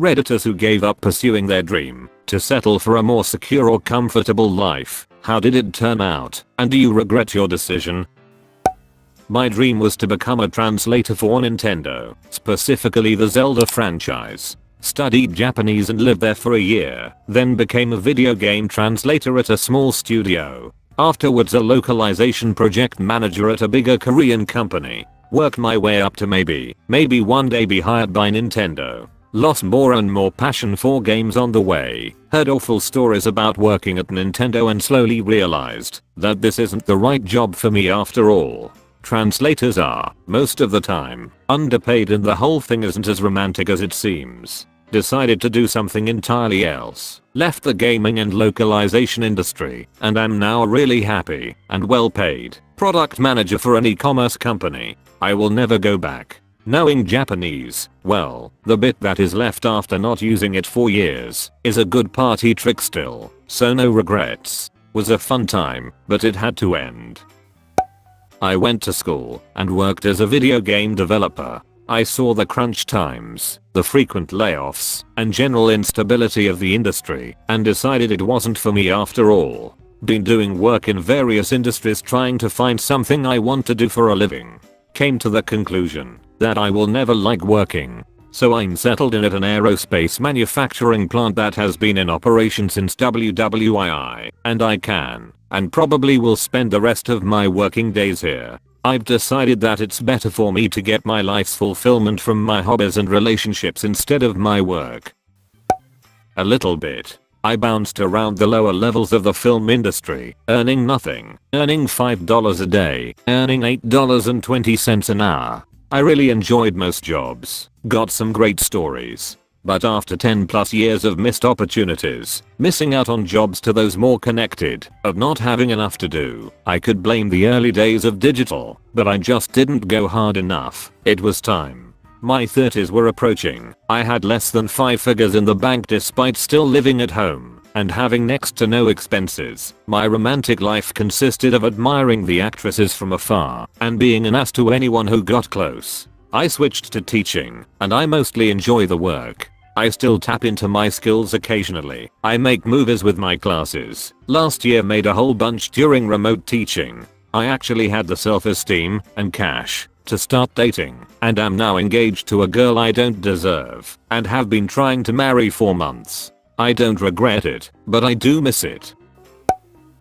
Redditors who gave up pursuing their dream to settle for a more secure or comfortable life. How did it turn out, and do you regret your decision? My dream was to become a translator for Nintendo, specifically the Zelda franchise. Studied Japanese and lived there for a year, then became a video game translator at a small studio. Afterwards a localization project manager at a bigger Korean company. Worked my way up to maybe one day be hired by Nintendo. Lost more and more passion for games on the way. Heard awful stories about working at Nintendo and slowly realized that this isn't the right job for me after all. Translators are, most of the time, underpaid and the whole thing isn't as romantic as it seems. Decided to do something entirely else. Left the gaming and localization industry, and I'm now a really happy and well paid product manager for an e-commerce company. I will never go back. Knowing Japanese, well, the bit that is left after not using it for years, is a good party trick still, so no regrets. Was a fun time, but it had to end. I went to school and worked as a video game developer. I saw the crunch times, the frequent layoffs, and general instability of the industry, and decided it wasn't for me after all. Been doing work in various industries trying to find something I want to do for a living. Came to the conclusion that I will never like working. So I'm settled in at an aerospace manufacturing plant that has been in operation since WWII, and I can, and probably will spend the rest of my working days here. I've decided that it's better for me to get my life's fulfillment from my hobbies and relationships instead of my work. A little bit. I bounced around the lower levels of the film industry, earning nothing, earning $5 a day, earning $8.20 an hour. I really enjoyed most jobs, got some great stories. But after 10+ years of missed opportunities, missing out on jobs to those more connected, of not having enough to do, I could blame the early days of digital, but I just didn't go hard enough. It was time. My 30s were approaching. I had less than 5 figures in the bank despite still living at home and having next to no expenses. My romantic life consisted of admiring the actresses from afar and being an ass to anyone who got close. I switched to teaching, and I mostly enjoy the work. I still tap into my skills occasionally. I make movies with my classes. Last year made a whole bunch during remote teaching. I actually had the self-esteem and cash to start dating, and am now engaged to a girl I don't deserve and have been trying to marry for months. I don't regret it, but I do miss it.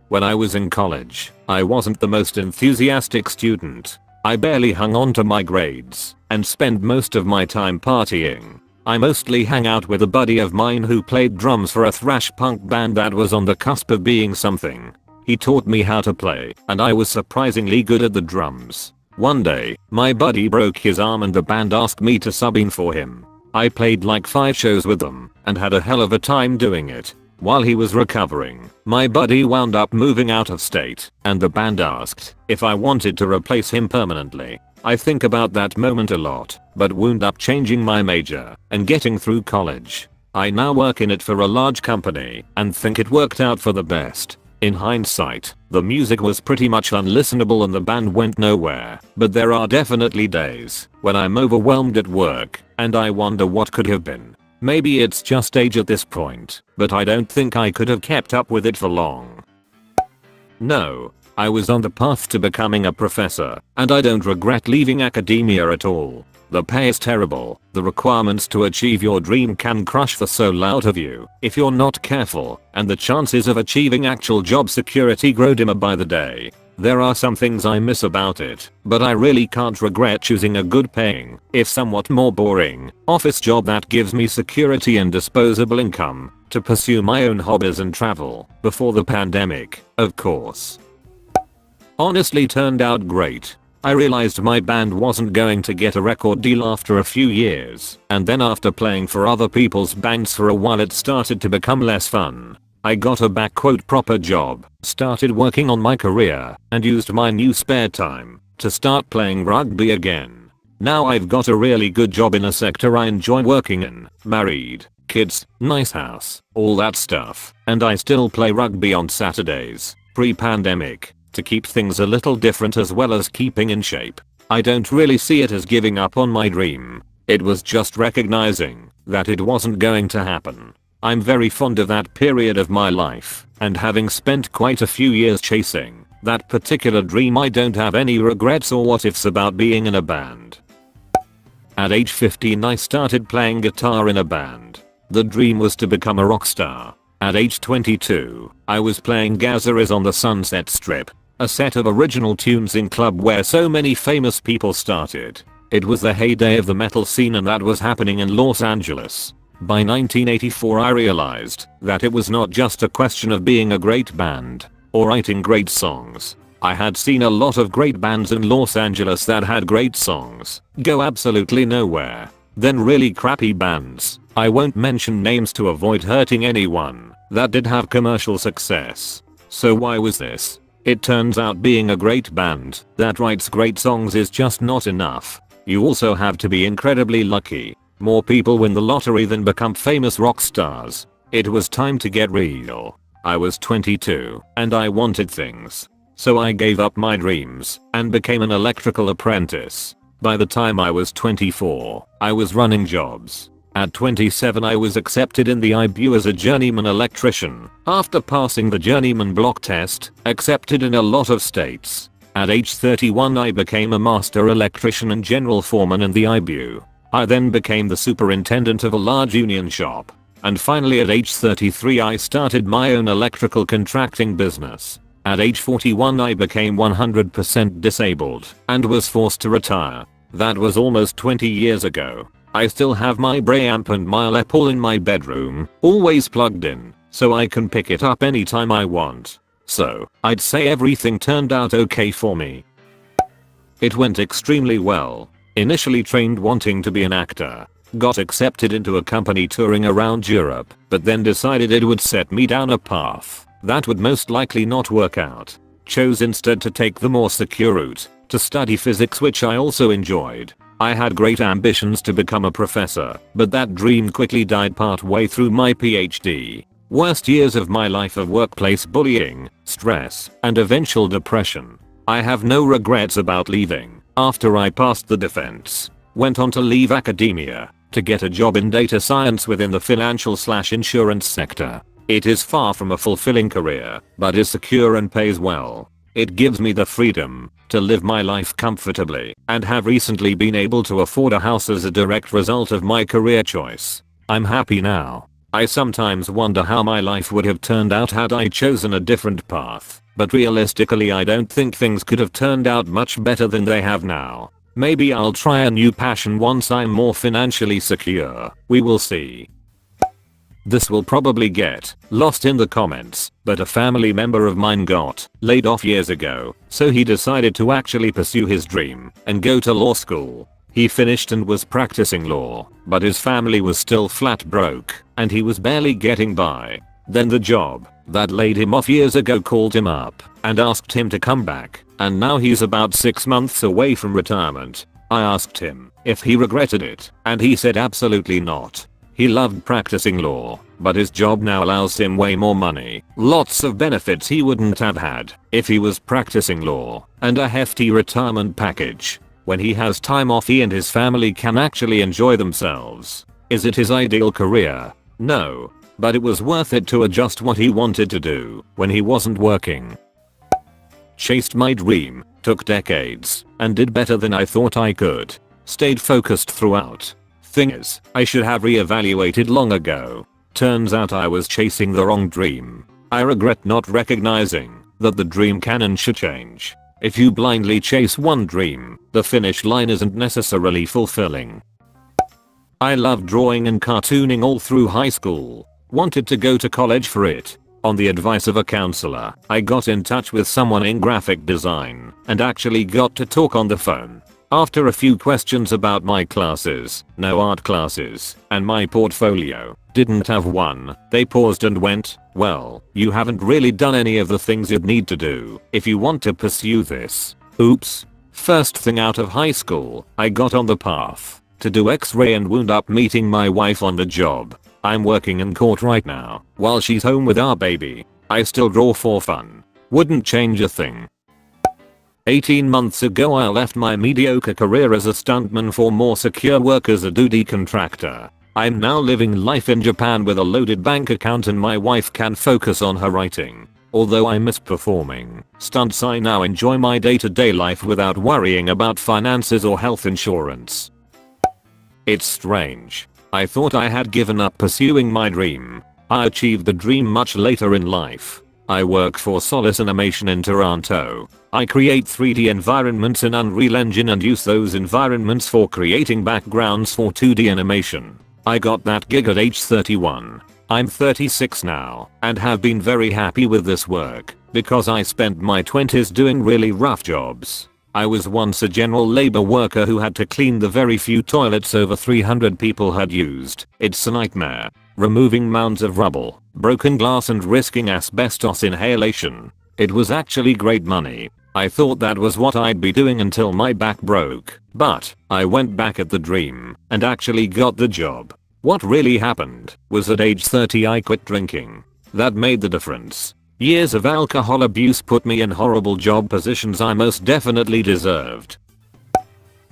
When I was in college, I wasn't the most enthusiastic student. I barely hung on to my grades and spent most of my time partying. I mostly hang out with a buddy of mine who played drums for a thrash punk band that was on the cusp of being something. He taught me how to play, and I was surprisingly good at the drums. One day, my buddy broke his arm and the band asked me to sub in for him. I played like 5 shows with them and had a hell of a time doing it. While he was recovering, my buddy wound up moving out of state, and the band asked if I wanted to replace him permanently. I think about that moment a lot, but wound up changing my major and getting through college. I now work in it for a large company and think it worked out for the best. In hindsight, the music was pretty much unlistenable and the band went nowhere, but there are definitely days when I'm overwhelmed at work and I wonder what could have been. Maybe it's just age at this point, but I don't think I could have kept up with it for long. No, I was on the path to becoming a professor, and I don't regret leaving academia at all. The pay is terrible, the requirements to achieve your dream can crush the soul out of you if you're not careful, and the chances of achieving actual job security grow dimmer by the day. There are some things I miss about it, but I really can't regret choosing a good paying, if somewhat more boring, office job that gives me security and disposable income to pursue my own hobbies and travel, before the pandemic, of course. Honestly turned out great. I realized my band wasn't going to get a record deal after a few years, and then after playing for other people's bands for a while it started to become less fun. I got a "proper job", started working on my career, and used my new spare time to start playing rugby again. Now I've got a really good job in a sector I enjoy working in, married, kids, nice house, all that stuff, and I still play rugby on Saturdays, pre-pandemic, to keep things a little different as well as keeping in shape. I don't really see it as giving up on my dream. It was just recognizing that it wasn't going to happen. I'm very fond of that period of my life, and having spent quite a few years chasing that particular dream, I don't have any regrets or what ifs about being in a band. At age 15 I started playing guitar in a band. The dream was to become a rock star. At age 22, I was playing Gazaris on the Sunset Strip, a set of original tunes in club where so many famous people started. It was the heyday of the metal scene and that was happening in Los Angeles. By 1984 I realized that it was not just a question of being a great band or writing great songs. I had seen a lot of great bands in Los Angeles that had great songs go absolutely nowhere. Then really crappy bands, I won't mention names to avoid hurting anyone, that did have commercial success. So why was this? It turns out being a great band that writes great songs is just not enough. You also have to be incredibly lucky. More people win the lottery than become famous rock stars. It was time to get real. I was 22 and I wanted things. So I gave up my dreams and became an electrical apprentice. By the time I was 24, I was running jobs. At 27 I was accepted in the IBU as a journeyman electrician. After passing the journeyman block test, accepted in a lot of states. At age 31 I became a master electrician and general foreman in the IBU. I then became the superintendent of a large union shop. And finally at age 33 I started my own electrical contracting business. At age 41 I became 100% disabled and was forced to retire. That was almost 20 years ago. I still have my Bray-amp and my Les Paul in my bedroom, always plugged in, so I can pick it up anytime I want. So, I'd say everything turned out okay for me. It went extremely well. Initially trained wanting to be an actor. Got accepted into a company touring around Europe, but then decided it would set me down a path that would most likely not work out. Chose instead to take the more secure route, to study physics, which I also enjoyed. I had great ambitions to become a professor, but that dream quickly died partway through my PhD. Worst years of my life of workplace bullying, stress, and eventual depression. I have no regrets about leaving. After I passed the defense, went on to leave academia to get a job in data science within the financial/insurance sector. It is far from a fulfilling career, but is secure and pays well. It gives me the freedom to live my life comfortably and have recently been able to afford a house as a direct result of my career choice. I'm happy now. I sometimes wonder how my life would have turned out had I chosen a different path, but realistically I don't think things could have turned out much better than they have now. Maybe I'll try a new passion once I'm more financially secure. We will see. This will probably get lost in the comments, but a family member of mine got laid off years ago, so he decided to actually pursue his dream and go to law school. He finished and was practicing law, but his family was still flat broke, and he was barely getting by. Then the job that laid him off years ago called him up and asked him to come back, and now he's about 6 months away from retirement. I asked him if he regretted it, and he said absolutely not. He loved practicing law, but his job now allows him way more money, lots of benefits he wouldn't have had if he was practicing law, and a hefty retirement package. When he has time off, he and his family can actually enjoy themselves. Is it his ideal career? No. But it was worth it to adjust what he wanted to do when he wasn't working. Chased my dream, took decades, and did better than I thought I could. Stayed focused throughout. Thing is, I should have reevaluated long ago. Turns out I was chasing the wrong dream. I regret not recognizing that the dream can and should change. If you blindly chase one dream, the finish line isn't necessarily fulfilling. I loved drawing and cartooning all through high school. Wanted to go to college for it. On the advice of a counselor, I got in touch with someone in graphic design and actually got to talk on the phone. After a few questions about my classes, no art classes, and my portfolio, didn't have one, they paused and went, "Well, you haven't really done any of the things you'd need to do if you want to pursue this." Oops. First thing out of high school, I got on the path to do X-ray and wound up meeting my wife on the job. I'm working in court right now, while she's home with our baby. I still draw for fun. Wouldn't change a thing. 18 months ago I left my mediocre career as a stuntman for more secure work as a duty contractor. I'm now living life in Japan with a loaded bank account and my wife can focus on her writing. Although I miss performing stunts, I now enjoy my day-to-day life without worrying about finances or health insurance. It's strange. I thought I had given up pursuing my dream. I achieved the dream much later in life. I work for Solace Animation in Toronto. I create 3D environments in Unreal Engine and use those environments for creating backgrounds for 2D animation. I got that gig at age 31. I'm 36 now and have been very happy with this work because I spent my 20s doing really rough jobs. I was once a general labor worker who had to clean the very few toilets over 300 people had used. It's a nightmare. Removing mounds of rubble, broken glass and risking asbestos inhalation. It was actually great money. I thought that was what I'd be doing until my back broke, but I went back at the dream and actually got the job. What really happened was at age 30 I quit drinking. That made the difference. Years of alcohol abuse put me in horrible job positions I most definitely deserved.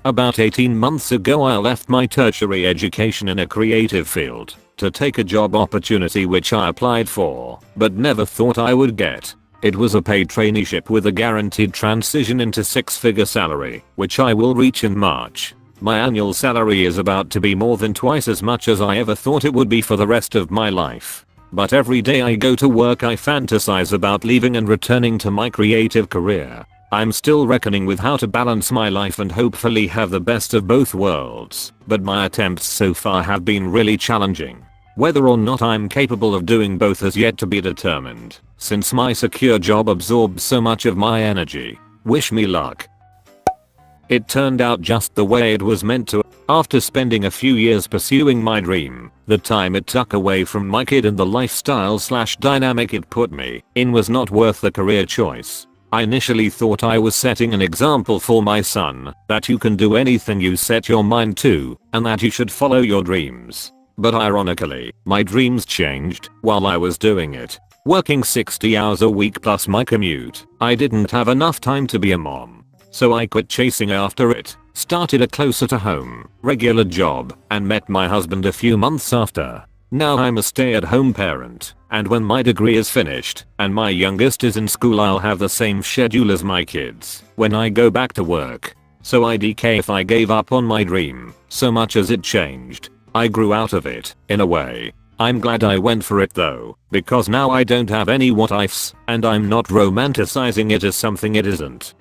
About 18 months ago I left my tertiary education in a creative field to take a job opportunity which I applied for, but never thought I would get. It was a paid traineeship with a guaranteed transition into 6-figure salary, which I will reach in March. My annual salary is about to be more than twice as much as I ever thought it would be for the rest of my life. But every day I go to work I fantasize about leaving and returning to my creative career. I'm still reckoning with how to balance my life and hopefully have the best of both worlds, but my attempts so far have been really challenging. Whether or not I'm capable of doing both has yet to be determined, since my secure job absorbs so much of my energy. Wish me luck. It turned out just the way it was meant to. After spending a few years pursuing my dream, the time it took away from my kid and the lifestyle/dynamic it put me in was not worth the career choice. I initially thought I was setting an example for my son, that you can do anything you set your mind to, and that you should follow your dreams. But ironically, my dreams changed while I was doing it. Working 60 hours a week plus my commute, I didn't have enough time to be a mom. So I quit chasing after it, started a closer to home, regular job, and met my husband a few months after. Now I'm a stay-at-home parent, and when my degree is finished and my youngest is in school I'll have the same schedule as my kids when I go back to work. So I'd care if I gave up on my dream, so much as it changed. I grew out of it, in a way. I'm glad I went for it though, because now I don't have any what ifs, and I'm not romanticizing it as something it isn't.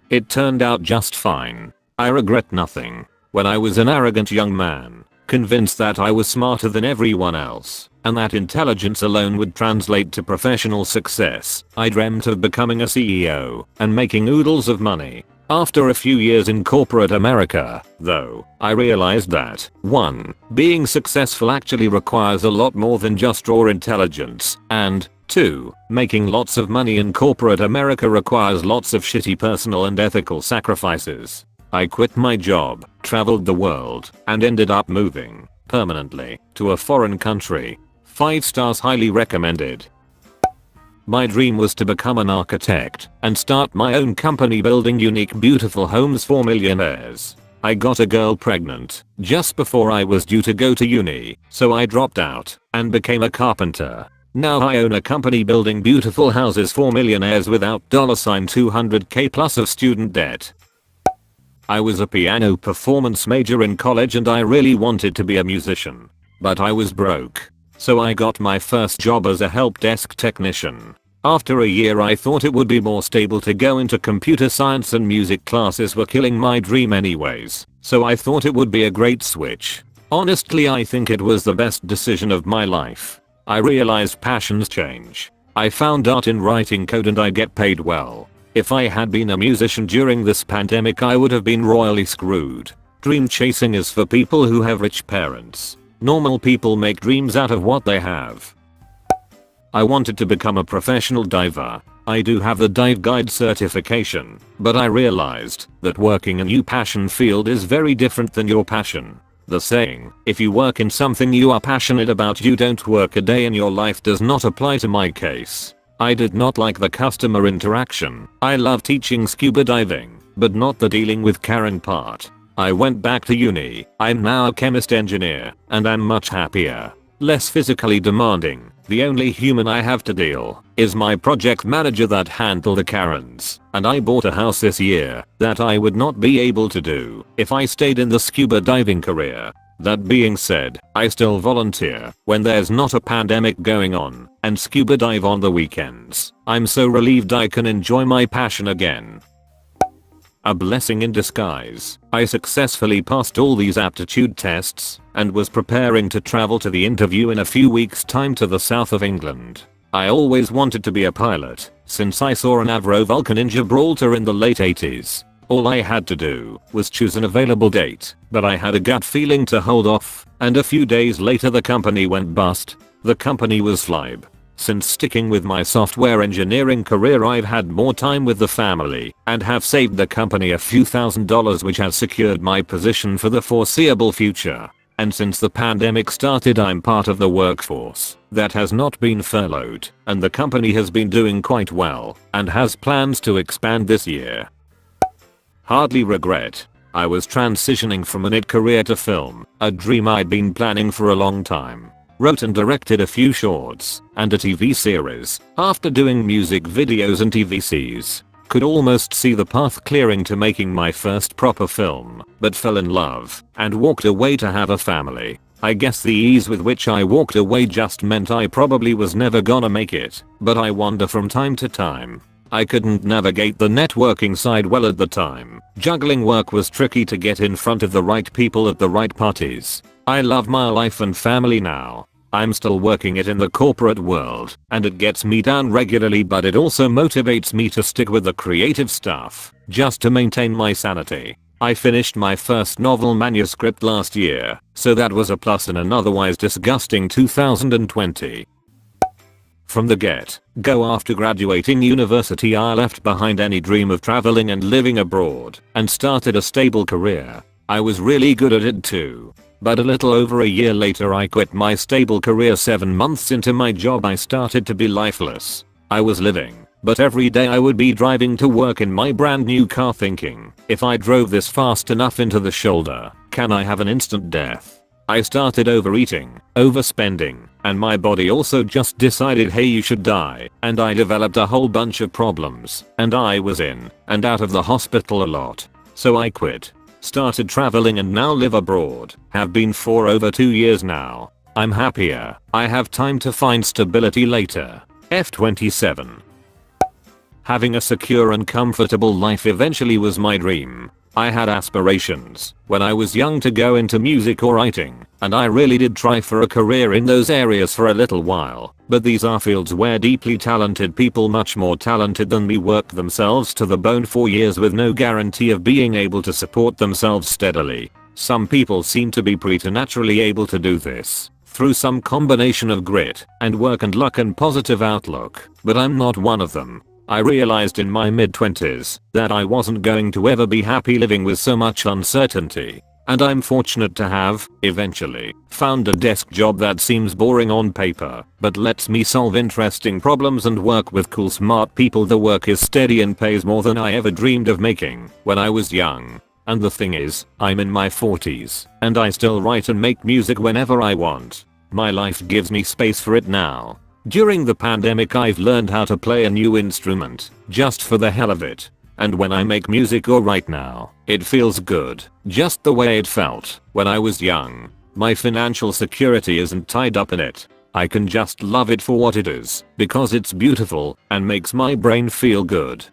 It turned out just fine. I regret nothing. When I was an arrogant young man, convinced that I was smarter than everyone else, and that intelligence alone would translate to professional success, I dreamt of becoming a CEO and making oodles of money. After a few years in corporate America, though, I realized that 1. Being successful actually requires a lot more than just raw intelligence, and 2. Making lots of money in corporate America requires lots of shitty personal and ethical sacrifices. I quit my job, traveled the world, and ended up moving permanently to a foreign country. 5 stars, highly recommended. My dream was to become an architect and start my own company building unique beautiful homes for millionaires. I got a girl pregnant just before I was due to go to uni, so I dropped out and became a carpenter. Now I own a company building beautiful houses for millionaires without $200k plus of student debt. I was a piano performance major in college and I really wanted to be a musician. But I was broke. So I got my first job as a help desk technician. After a year I thought it would be more stable to go into computer science, and music classes were killing my dream anyways. So I thought it would be a great switch. Honestly, I think it was the best decision of my life. I realized passions change. I found art in writing code and I get paid well. If I had been a musician during this pandemic I would have been royally screwed. Dream chasing is for people who have rich parents. Normal people make dreams out of what they have. I wanted to become a professional diver. I do have the dive guide certification, but I realized that working a new passion field is very different than your passion. The saying, if you work in something you are passionate about you don't work a day in your life, does not apply to my case. I did not like the customer interaction. I love teaching scuba diving, but not the dealing with Karen part. I went back to uni. I'm now a chemist engineer, and I'm much happier. Less physically demanding. The only human I have to deal is my project manager that handled the Karens, and I bought a house this year that I would not be able to do if I stayed in the scuba diving career. That being said, I still volunteer when there's not a pandemic going on and scuba dive on the weekends. I'm so relieved I can enjoy my passion again. A blessing in disguise. I successfully passed all these aptitude tests and was preparing to travel to the interview in a few weeks' time to the south of England. I always wanted to be a pilot since I saw an Avro Vulcan in Gibraltar in the late 80s. All I had to do was choose an available date, but I had a gut feeling to hold off, and a few days later the company went bust. The company was Flybe. Since sticking with my software engineering career, I've had more time with the family and have saved the company a few $1,000s, which has secured my position for the foreseeable future. And since the pandemic started, I'm part of the workforce that has not been furloughed, and the company has been doing quite well and has plans to expand this year. Hardly regret. I was transitioning from an IT career to film, a dream I'd been planning for a long time. Wrote and directed a few shorts and a TV series. After doing music videos and TVCs, could almost see the path clearing to making my first proper film, but fell in love and walked away to have a family. I guess the ease with which I walked away just meant I probably was never gonna make it, but I wonder from time to time. I couldn't navigate the networking side well at the time. Juggling work was tricky to get in front of the right people at the right parties. I love my life and family now. I'm still working it in the corporate world, and it gets me down regularly, but it also motivates me to stick with the creative stuff, just to maintain my sanity. I finished my first novel manuscript last year, so that was a plus in an otherwise disgusting 2020. From the get-go after graduating university, I left behind any dream of traveling and living abroad, and started a stable career. I was really good at it too. But a little over a year later, I quit my stable career. 7 months into my job, I started to be lifeless. I was living, but every day I would be driving to work in my brand new car thinking, if I drove this fast enough into the shoulder, can I have an instant death? I started overeating, overspending, and my body also just decided, hey, you should die, and I developed a whole bunch of problems, and I was in and out of the hospital a lot. So I quit. Started traveling and now live abroad. Have been for over 2 years now. I'm happier. I have time to find stability later. F27. Having a secure and comfortable life eventually was my dream. I had aspirations when I was young to go into music or writing, and I really did try for a career in those areas for a little while, but these are fields where deeply talented people, much more talented than me, work themselves to the bone for years with no guarantee of being able to support themselves steadily. Some people seem to be preternaturally able to do this through some combination of grit and work and luck and positive outlook, but I'm not one of them. I realized in my mid-20s that I wasn't going to ever be happy living with so much uncertainty, and I'm fortunate to have, eventually, found a desk job that seems boring on paper, but lets me solve interesting problems and work with cool, smart people. The work is steady and pays more than I ever dreamed of making when I was young. And the thing is, I'm in my 40s, and I still write and make music whenever I want. My life gives me space for it now. During the pandemic, I've learned how to play a new instrument, just for the hell of it. And when I make music or write now, it feels good, just the way it felt when I was young. My financial security isn't tied up in it. I can just love it for what it is, because it's beautiful and makes my brain feel good.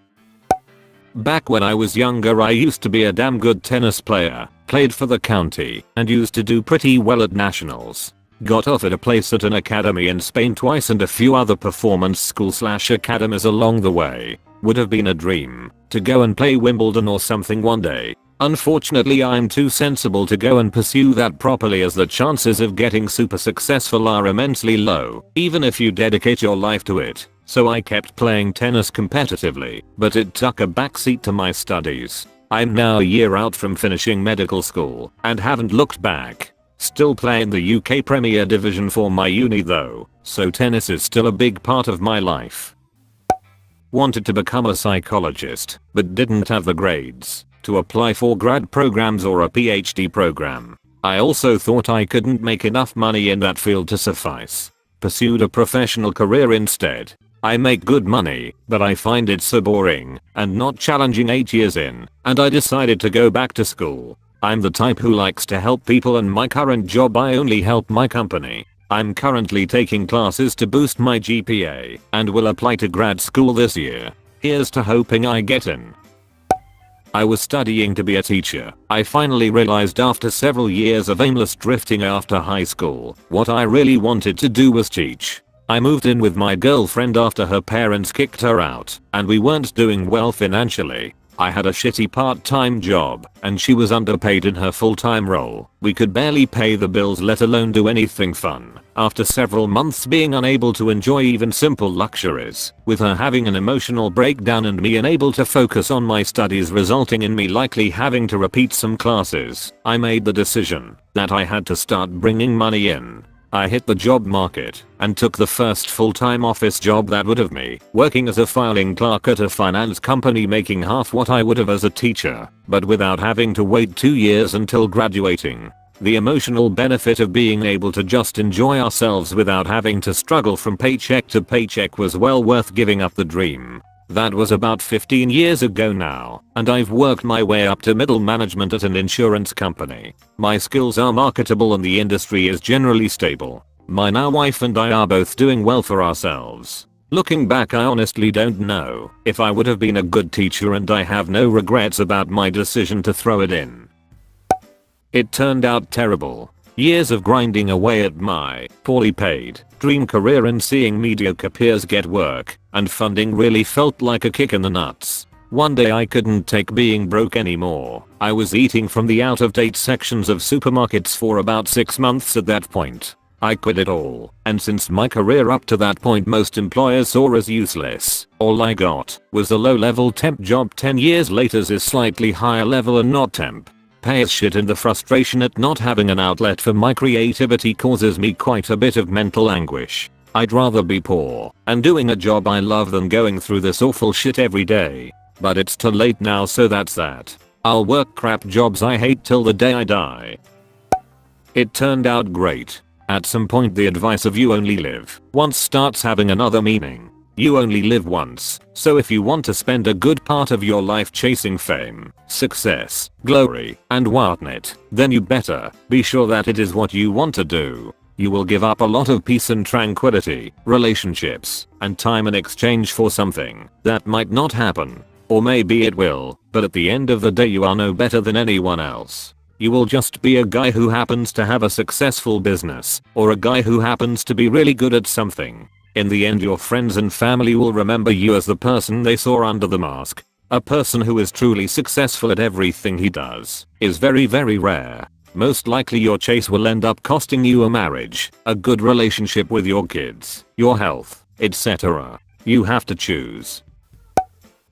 Back when I was younger, I used to be a damn good tennis player, played for the county, and used to do pretty well at nationals. Got offered a place at an academy in Spain twice and a few other performance school/academies along the way. Would have been a dream to go and play Wimbledon or something one day. Unfortunately, I'm too sensible to go and pursue that properly, as the chances of getting super successful are immensely low, even if you dedicate your life to it. So I kept playing tennis competitively, but it took a backseat to my studies. I'm now a year out from finishing medical school and haven't looked back. Still playing the UK Premier Division for my uni though, so tennis is still a big part of my life. Wanted to become a psychologist, but didn't have the grades. to apply for grad programs or a PhD program. I also thought I couldn't make enough money in that field to suffice. Pursued a professional career instead. I make good money, but I find it so boring and not challenging 8 years in, and I decided to go back to school. I'm the type who likes to help people, and my current job I only help my company. I'm currently taking classes to boost my GPA and will apply to grad school this year. Here's to hoping I get in. I was studying to be a teacher. I finally realized after several years of aimless drifting after high school, what I really wanted to do was teach. I moved in with my girlfriend after her parents kicked her out, and we weren't doing well financially. I had a shitty part-time job, and she was underpaid in her full-time role. We could barely pay the bills, let alone do anything fun. After several months being unable to enjoy even simple luxuries, with her having an emotional breakdown and me unable to focus on my studies, resulting in me likely having to repeat some classes, I made the decision that I had to start bringing money in. I hit the job market and took the first full-time office job that would have me, working as a filing clerk at a finance company, making half what I would have as a teacher, but without having to wait 2 years until graduating. The emotional benefit of being able to just enjoy ourselves without having to struggle from paycheck to paycheck was well worth giving up the dream. That was about 15 years ago now, and I've worked my way up to middle management at an insurance company. My skills are marketable and the industry is generally stable. My now wife and I are both doing well for ourselves. Looking back, I honestly don't know if I would have been a good teacher, and I have no regrets about my decision to throw it in. It turned out terrible. Years of grinding away at my poorly paid dream career and seeing mediocre peers get work and funding really felt like a kick in the nuts. One day I couldn't take being broke anymore. I was eating from the out-of-date sections of supermarkets for about 6 months at that point. I quit it all, and since my career up to that point most employers saw as useless, all I got was a low-level temp job 10 years later is slightly higher level and not temp. Pay as shit, and the frustration at not having an outlet for my creativity causes me quite a bit of mental anguish. I'd rather be poor and doing a job I love than going through this awful shit every day. But it's too late now, so that's that. I'll work crap jobs I hate till the day I die. It turned out great. At some point the advice of "you only live once" starts having another meaning. You only live once, so if you want to spend a good part of your life chasing fame, success, glory, and whatnot, then you better be sure that it is what you want to do. You will give up a lot of peace and tranquility, relationships, and time in exchange for something that might not happen. Or maybe it will, but at the end of the day you are no better than anyone else. You will just be a guy who happens to have a successful business, or a guy who happens to be really good at something. In the end, your friends and family will remember you as the person they saw under the mask. A person who is truly successful at everything he does is very, very rare. Most likely your chase will end up costing you a marriage, a good relationship with your kids, your health, etc. You have to choose.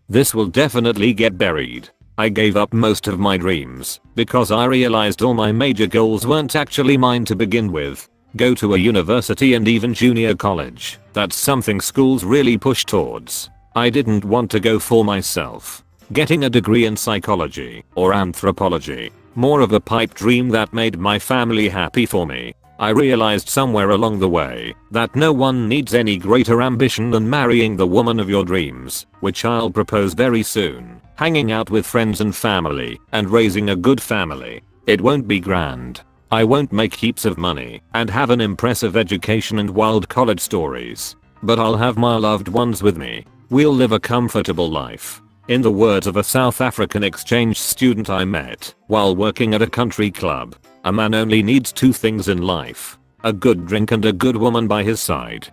This will definitely get buried. I gave up most of my dreams because I realized all my major goals weren't actually mine to begin with. Go to a university and even junior college, that's something schools really push towards. I didn't want to go for myself. Getting a degree in psychology or anthropology, more of a pipe dream that made my family happy for me. I realized somewhere along the way that no one needs any greater ambition than marrying the woman of your dreams, which I'll propose very soon, hanging out with friends and family, and raising a good family. It won't be grand. I won't make heaps of money and have an impressive education and wild college stories, but I'll have my loved ones with me. We'll live a comfortable life. In the words of a South African exchange student I met while working at a country club, a man only needs 2 things in life: a good drink and a good woman by his side.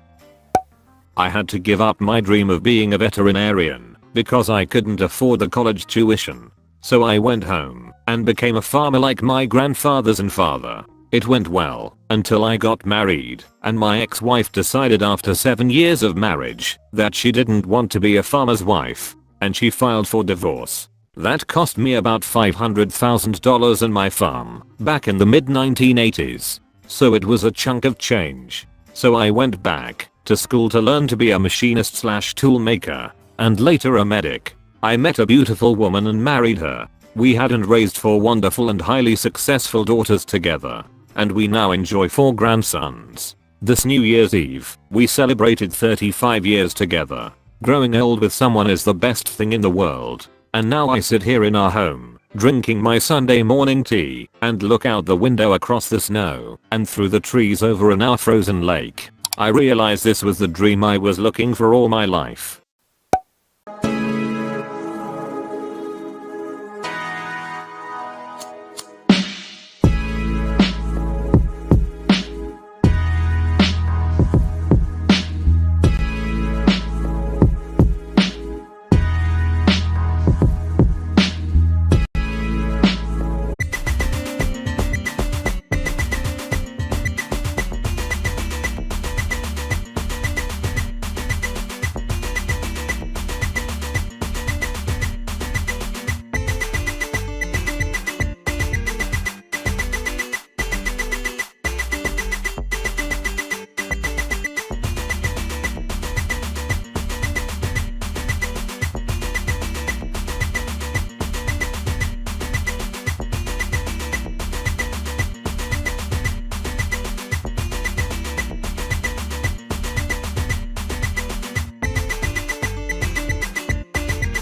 I had to give up my dream of being a veterinarian because I couldn't afford the college tuition. So I went home and became a farmer like my grandfathers and father. It went well until I got married, and my ex-wife decided after 7 years of marriage that she didn't want to be a farmer's wife, and she filed for divorce. That cost me about $500,000 and my farm back in the mid 1980s. So it was a chunk of change. So I went back to school to learn to be a machinist / toolmaker, and later a medic. I met a beautiful woman and married her. We hadn't raised 4 wonderful and highly successful daughters together. And we now enjoy 4 grandsons. This New Year's Eve, we celebrated 35 years together. Growing old with someone is the best thing in the world. And now I sit here in our home, drinking my Sunday morning tea, and look out the window across the snow, and through the trees over a now frozen lake. I realize this was the dream I was looking for all my life.